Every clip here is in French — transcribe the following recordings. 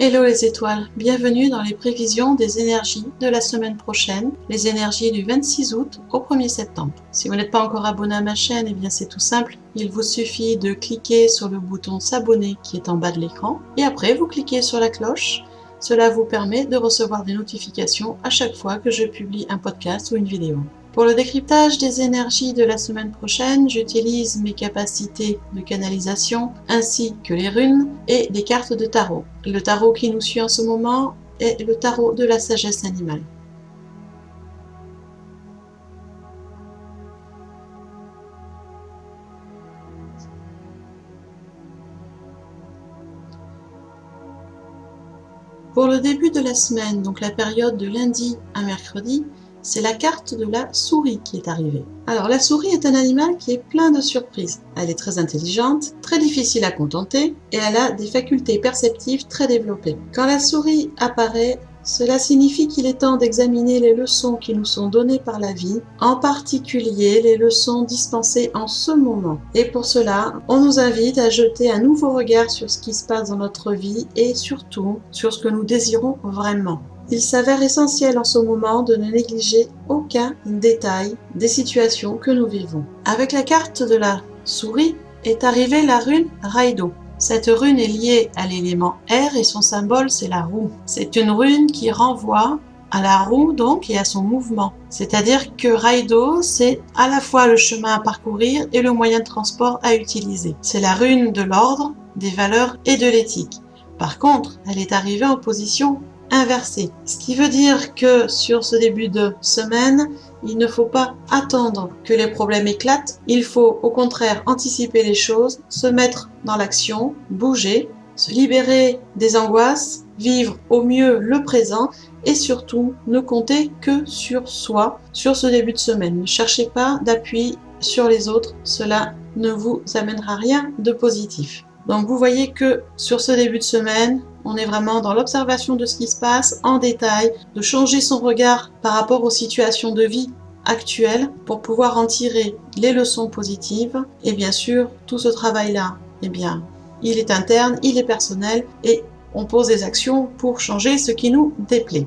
Hello les étoiles, bienvenue dans les prévisions des énergies de la semaine prochaine, les énergies du 26 août au 1er septembre. Si vous n'êtes pas encore abonné à ma chaîne, eh bien c'est tout simple, il vous suffit de cliquer sur le bouton s'abonner qui est en bas de l'écran et après vous cliquez sur la cloche. Cela vous permet de recevoir des notifications à chaque fois que je publie un podcast ou une vidéo. Pour le décryptage des énergies de la semaine prochaine, j'utilise mes capacités de canalisation ainsi que les runes et des cartes de tarot. Le tarot qui nous suit en ce moment est le tarot de la sagesse animale. Pour le début de la semaine, donc la période de lundi à mercredi, c'est la carte de la souris qui est arrivée. Alors la souris est un animal qui est plein de surprises. Elle est très intelligente, très difficile à contenter et elle a des facultés perceptives très développées. Quand la souris apparaît, cela signifie qu'il est temps d'examiner les leçons qui nous sont données par la vie, en particulier les leçons dispensées en ce moment. Et pour cela, on nous invite à jeter un nouveau regard sur ce qui se passe dans notre vie et surtout sur ce que nous désirons vraiment. Il s'avère essentiel en ce moment de ne négliger aucun détail des situations que nous vivons. Avec la carte de la souris est arrivée la rune Raido. Cette rune est liée à l'élément air et son symbole c'est la roue. C'est une rune qui renvoie à la roue donc et à son mouvement. C'est-à-dire que Raido c'est à la fois le chemin à parcourir et le moyen de transport à utiliser. C'est la rune de l'ordre, des valeurs et de l'éthique. Par contre, elle est arrivée en position inversée. Ce qui veut dire que sur ce début de semaine, il ne faut pas attendre que les problèmes éclatent. Il faut au contraire anticiper les choses, se mettre dans l'action, bouger, se libérer des angoisses, vivre au mieux le présent et surtout ne compter que sur soi sur ce début de semaine. Ne cherchez pas d'appui sur les autres, cela ne vous amènera rien de positif. Donc vous voyez que sur ce début de semaine, on est vraiment dans l'observation de ce qui se passe en détail, de changer son regard par rapport aux situations de vie actuelles pour pouvoir en tirer les leçons positives. Et bien sûr, tout ce travail-là, eh bien, il est interne, il est personnel et on pose des actions pour changer ce qui nous déplaît.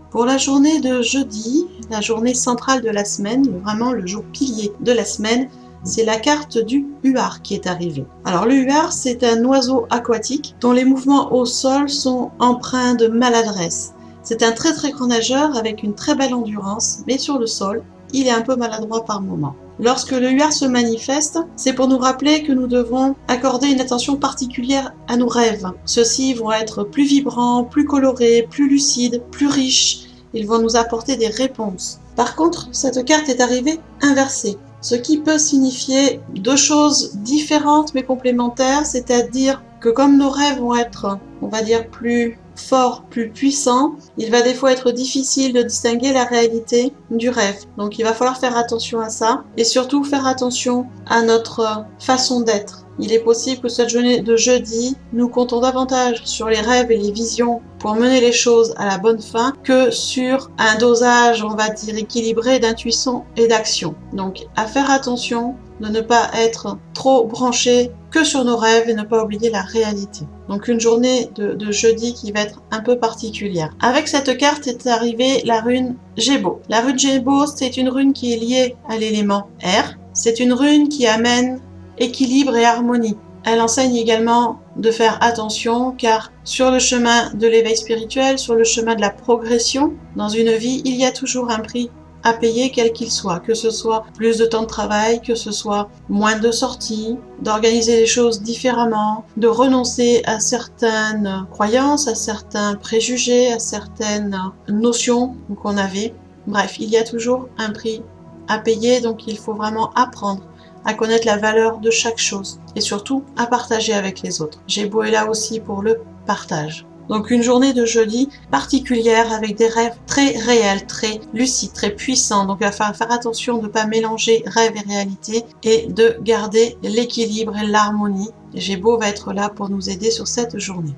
Pour la journée de jeudi, la journée centrale de la semaine, vraiment le jour pilier de la semaine, c'est la carte du huard qui est arrivée. Alors le huard, c'est un oiseau aquatique dont les mouvements au sol sont empreints de maladresse. C'est un très très grand nageur avec une très belle endurance, mais sur le sol, il est un peu maladroit par moments. Lorsque le huard se manifeste, c'est pour nous rappeler que nous devons accorder une attention particulière à nos rêves. Ceux-ci vont être plus vibrants, plus colorés, plus lucides, plus riches. Ils vont nous apporter des réponses. Par contre, cette carte est arrivée inversée, ce qui peut signifier deux choses différentes mais complémentaires, c'est-à-dire que comme nos rêves vont être, on va dire, plus forts, plus puissants, il va des fois être difficile de distinguer la réalité du rêve. Donc il va falloir faire attention à ça et surtout faire attention à notre façon d'être. Il est possible que cette journée de jeudi, nous comptons davantage sur les rêves et les visions pour mener les choses à la bonne fin que sur un dosage, on va dire, équilibré d'intuition et d'action. Donc à faire attention de ne pas être trop branché que sur nos rêves et ne pas oublier la réalité. Donc une journée de jeudi qui va être un peu particulière. Avec cette carte est arrivée la rune Gébo. La rune Gébo, c'est une rune qui est liée à l'élément air. C'est une rune qui amène équilibre et harmonie. Elle enseigne également de faire attention car sur le chemin de l'éveil spirituel, sur le chemin de la progression, dans une vie, il y a toujours un prix à payer quel qu'il soit, que ce soit plus de temps de travail, que ce soit moins de sorties, d'organiser les choses différemment, de renoncer à certaines croyances, à certains préjugés, à certaines notions qu'on avait. Bref, il y a toujours un prix à payer, donc il faut vraiment apprendre à connaître la valeur de chaque chose et surtout à partager avec les autres. Gébo est là aussi pour le partage. Donc une journée de jeudi particulière avec des rêves très réels, très lucides, très puissants. Donc il va falloir faire attention de ne pas mélanger rêve et réalité et de garder l'équilibre et l'harmonie. Gébo va être là pour nous aider sur cette journée.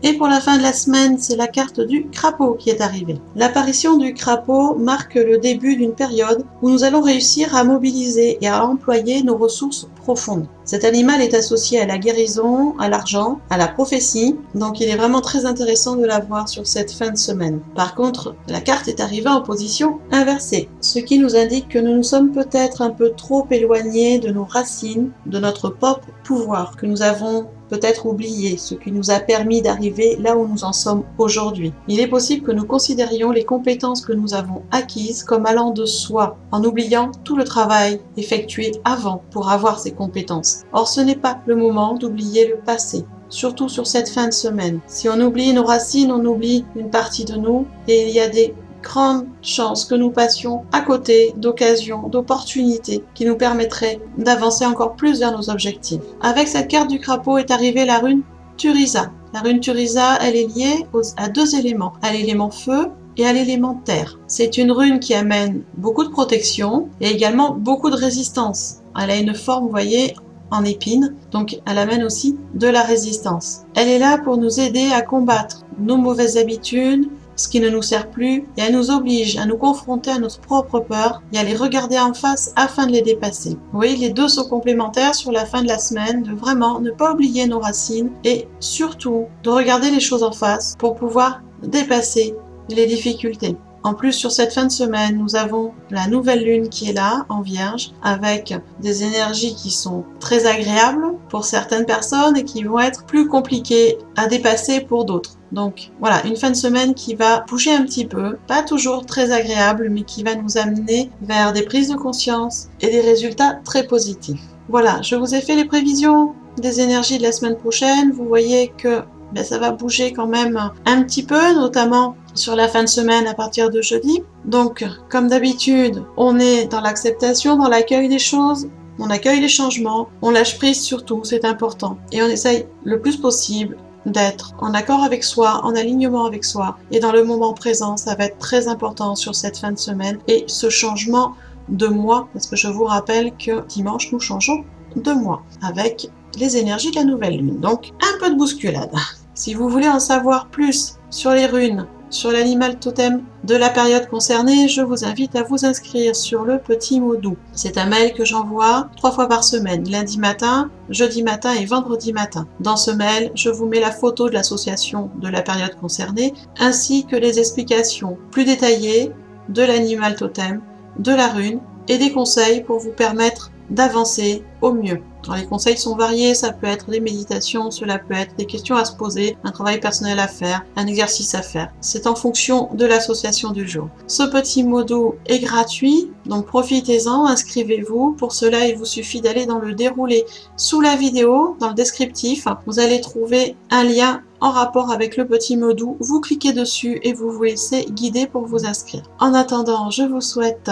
Et pour la fin de la semaine, c'est la carte du crapaud qui est arrivée. L'apparition du crapaud marque le début d'une période où nous allons réussir à mobiliser et à employer nos ressources profondes. Cet animal est associé à la guérison, à l'argent, à la prophétie, donc il est vraiment très intéressant de la voir sur cette fin de semaine. Par contre, la carte est arrivée en position inversée, ce qui nous indique que nous nous sommes peut-être un peu trop éloignés de nos racines, de notre propre pouvoir, que nous avons peut-être oublié, ce qui nous a permis d'arriver là où nous en sommes aujourd'hui. Il est possible que nous considérions les compétences que nous avons acquises comme allant de soi, en oubliant tout le travail effectué avant pour avoir ces compétences. Or, ce n'est pas le moment d'oublier le passé, surtout sur cette fin de semaine. Si on oublie nos racines, on oublie une partie de nous, et il y a des grandes chances que nous passions à côté d'occasions, d'opportunités qui nous permettraient d'avancer encore plus vers nos objectifs. Avec cette carte du crapaud est arrivée la rune Turiza. La rune Turiza, elle est liée à deux éléments, à l'élément feu et à l'élément terre. C'est une rune qui amène beaucoup de protection et également beaucoup de résistance. Elle a une forme, vous voyez, en épine, donc elle amène aussi de la résistance. Elle est là pour nous aider à combattre nos mauvaises habitudes, ce qui ne nous sert plus, et elle nous oblige à nous confronter à notre propre peur et à les regarder en face afin de les dépasser. Vous voyez, les deux sont complémentaires sur la fin de la semaine, de vraiment ne pas oublier nos racines et surtout de regarder les choses en face pour pouvoir dépasser les difficultés. En plus, sur cette fin de semaine, nous avons la nouvelle lune qui est là, en Vierge, avec des énergies qui sont très agréables pour certaines personnes et qui vont être plus compliquées à dépasser pour d'autres. Donc voilà, une fin de semaine qui va bouger un petit peu, pas toujours très agréable, mais qui va nous amener vers des prises de conscience et des résultats très positifs. Voilà, je vous ai fait les prévisions des énergies de la semaine prochaine. Vous voyez que ça va bouger quand même un petit peu, notamment sur la fin de semaine à partir de jeudi. Donc, comme d'habitude, on est dans l'acceptation, dans l'accueil des choses, on accueille les changements, on lâche prise surtout, c'est important. Et on essaye le plus possible d'être en accord avec soi, en alignement avec soi. Et dans le moment présent, ça va être très important sur cette fin de semaine. Et ce changement de mois, parce que je vous rappelle que dimanche, nous changeons de mois avec les énergies de la nouvelle lune. Donc, un peu de bousculade. Si vous voulez en savoir plus sur les runes, sur l'animal totem de la période concernée, je vous invite à vous inscrire sur le petit mot doux. C'est un mail que j'envoie 3 fois par semaine, lundi matin, jeudi matin et vendredi matin. Dans ce mail, je vous mets la photo de l'association de la période concernée, ainsi que les explications plus détaillées de l'animal totem, de la rune et des conseils pour vous permettre d'avancer au mieux. Alors, les conseils sont variés, ça peut être des méditations, cela peut être des questions à se poser, un travail personnel à faire, un exercice à faire. C'est en fonction de l'association du jour. Ce petit mot doux est gratuit, donc profitez-en, inscrivez-vous. Pour cela, il vous suffit d'aller dans le déroulé sous la vidéo, dans le descriptif. Vous allez trouver un lien en rapport avec le petit mot doux. Vous cliquez dessus et vous vous laissez guider pour vous inscrire. En attendant, je vous souhaite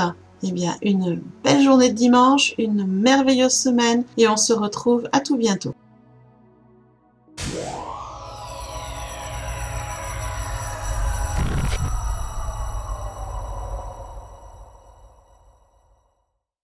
une belle journée de dimanche, une merveilleuse semaine et on se retrouve à tout bientôt.